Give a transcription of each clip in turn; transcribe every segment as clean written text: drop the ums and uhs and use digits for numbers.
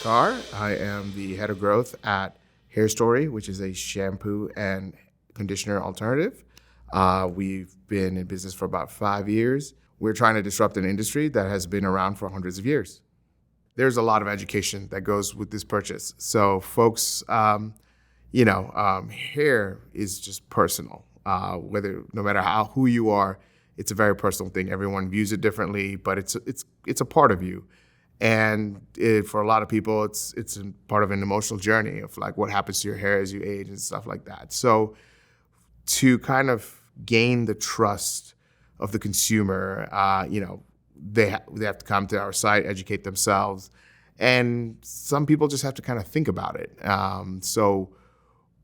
Carr. I am the head of growth at Hairstory, which is a shampoo and conditioner alternative. We've been in business for about 5 years. We're trying to disrupt an industry that has been around for hundreds of years. There's a lot of education that goes with this purchase. So folks, hair is just personal. No matter who you are, it's a very personal thing. Everyone views it differently, but it's a part of you. And for a lot of people, it's a part of an emotional journey of like what happens to your hair as you age and stuff like that. So to kind of gain the trust of the consumer, they have to come to our site, educate themselves, and some people just have to kind of think about it. So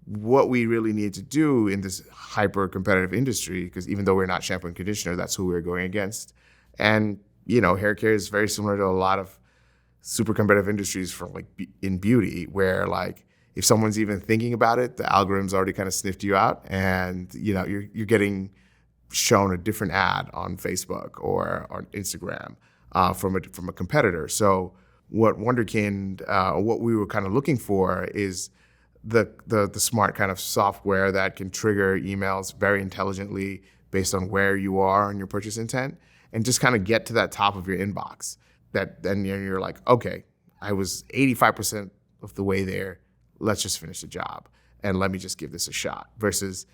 what we really need to do in this hyper competitive industry, because even though we're not shampoo and conditioner, that's who we're going against. And hair care is very similar to a lot of super competitive industries for in beauty, where like if someone's even thinking about it, the algorithm's already kind of sniffed you out, and you're getting shown a different ad on Facebook or on Instagram from a competitor. So what Wunderkind, what we were kind of looking for is the smart kind of software that can trigger emails very intelligently based on where you are on your purchase intent, and just kind of get to that top of your inbox. That then you're like, okay, I was 85% of the way there. Let's just finish the job and let me just give this a shot. Versus,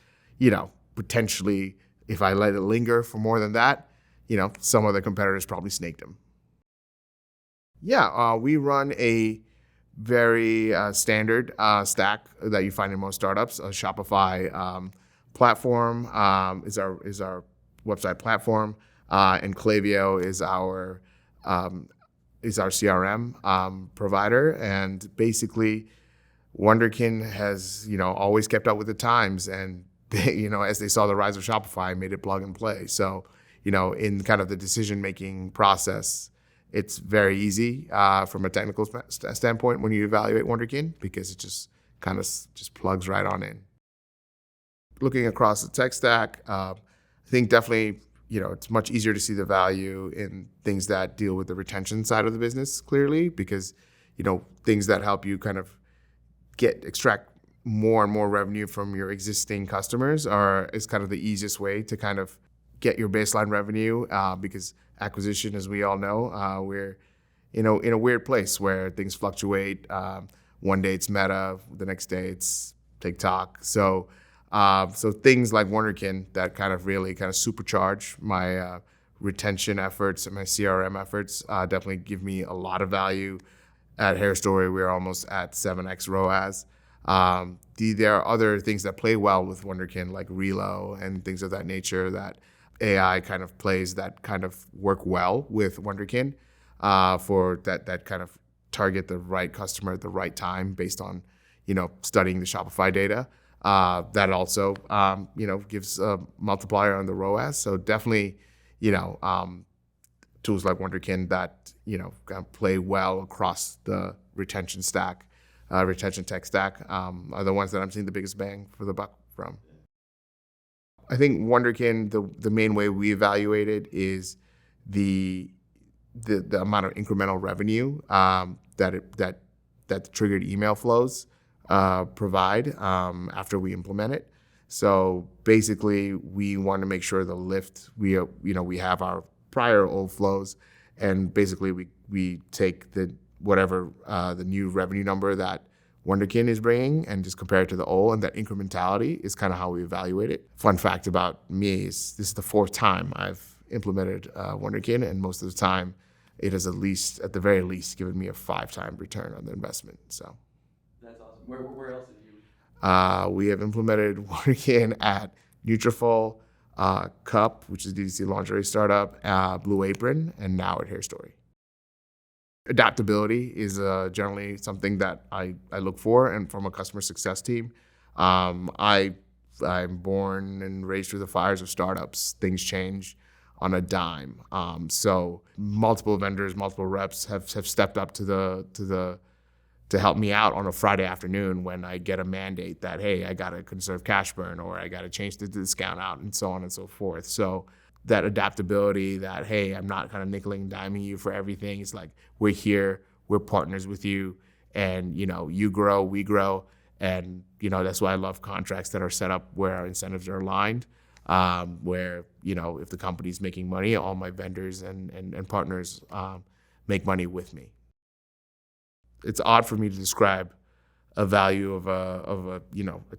potentially if I let it linger for more than that, some other competitors probably snaked them. Yeah, we run a very standard stack that you find in most startups. A Shopify platform is our website platform, and Klaviyo is our CRM provider. And basically, Wunderkind has always kept up with the times, and they, as they saw the rise of Shopify, made it plug and play. So in kind of the decision making process, it's very easy from a technical standpoint when you evaluate Wunderkind, because it just kind of just plugs right on in. Looking across the tech stack, I think definitely it's much easier to see the value in things that deal with the retention side of the business clearly, because things that help you kind of extract more and more revenue from your existing customers is kind of the easiest way to kind of get your baseline revenue, because acquisition, as we all know, we're in a weird place where things fluctuate. One day it's Meta, the next day it's TikTok. So things like Wunderkind that kind of really kind of supercharge my retention efforts and my CRM efforts definitely give me a lot of value. At Hairstory, we're almost at 7x ROAS. There are other things that play well with Wunderkind, like Relo and things of that nature, that AI kind of plays that kind of work well with Wunderkind for that kind of target the right customer at the right time based on studying the Shopify data. That also gives a multiplier on the ROAS. So definitely tools like Wunderkind that kind of play well across the retention tech stack are the ones that I'm seeing the biggest bang for the buck from. I think Wunderkind, the main way we evaluate it is the amount of incremental revenue that the triggered email flows provide after we implement it. So basically, we want to make sure the lift we have our prior old flows, and basically we take the new revenue number that Wunderkind is bringing and just compare it to the old, and that incrementality is kind of how we evaluate it. Fun fact about me is this is the 4th time I've implemented Wunderkind, and most of the time it has at the very least given me a 5-time return on the investment. So that's awesome. Where else have you? We have implemented Wunderkind at Nutrafol, Cup, which is a DTC lingerie startup, Blue Apron, and now at Hairstory. Adaptability is generally something that I look for, and from a customer success team. I'm born and raised through the fires of startups. Things change on a dime. So multiple vendors, multiple reps have stepped up to help me out on a Friday afternoon when I get a mandate that, hey, I got to conserve cash burn, or I got to change the discount out, and so on and so forth. So that adaptability, that, hey, I'm not kind of nickeling and diming you for everything. It's like, we're here, we're partners with you, and you grow, we grow, and that's why I love contracts that are set up where our incentives are aligned, where if the company's making money, all my vendors and partners make money with me. It's odd for me to describe a value of a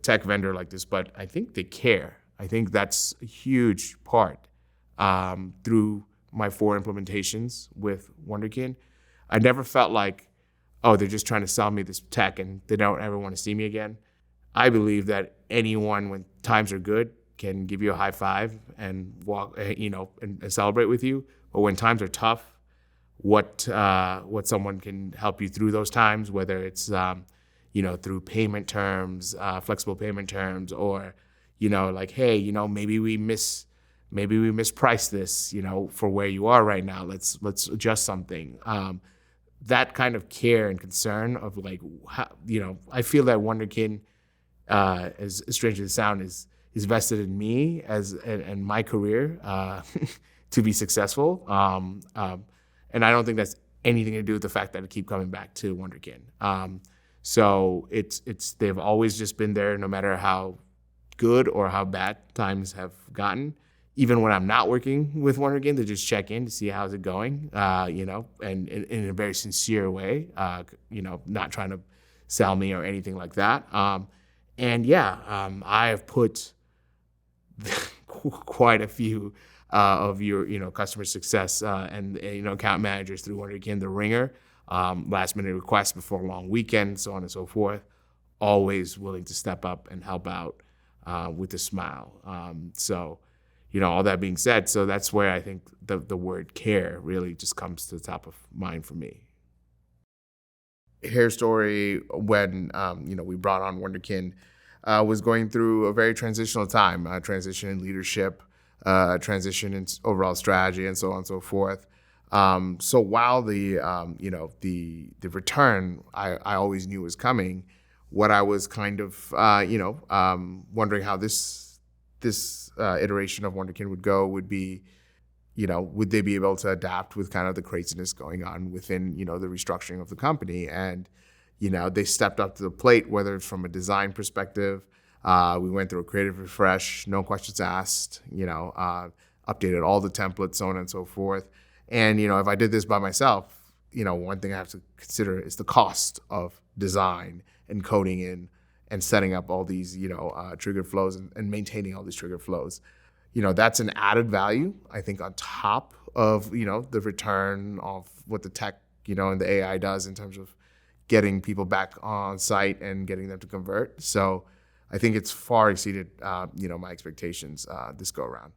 tech vendor like this, but I think they care. I think that's a huge part. Through my 4 implementations with Wunderkind, I never felt like, oh, they're just trying to sell me this tech and they don't ever want to see me again. I believe that anyone, when times are good, can give you a high five and walk, and celebrate with you. But when times are tough, what someone can help you through those times, whether it's through payment terms, flexible payment terms, or like, hey, maybe we mispriced this, for where you are right now. Let's adjust something. That kind of care and concern of like, how, I feel that Wunderkind, as strange as it sounds, is vested in me and my career to be successful. And I don't think that's anything to do with the fact that I keep coming back to Wunderkind. So they've always just been there, no matter how good or how bad times have gotten. Even when I'm not working with Wunderkind, they just check in to see how's it going, and in a very sincere way, not trying to sell me or anything like that. I have put quite a few of your customer success and account managers through Wunderkind the ringer, last minute requests before a long weekend, so on and so forth. Always willing to step up and help out with a smile. All that being said, so that's where I think the word care really just comes to the top of mind for me. Hairstory, when we brought on Wunderkind, was going through a very transitional time, transition in leadership, transition in overall strategy, and so on and so forth. So while the return I always knew was coming, what I was kind of wondering how this iteration of Wunderkind would go would be, would they be able to adapt with kind of the craziness going on within, the restructuring of the company? And, they stepped up to the plate, whether it's from a design perspective. We went through a creative refresh, no questions asked, updated all the templates, so on and so forth. And, if I did this by myself, one thing I have to consider is the cost of design and coding in and setting up all these, trigger flows and maintaining all these trigger flows. That's an added value, I think, on top of, the return of what the tech, and the AI does in terms of getting people back on site and getting them to convert. So I think it's far exceeded, my expectations this go around.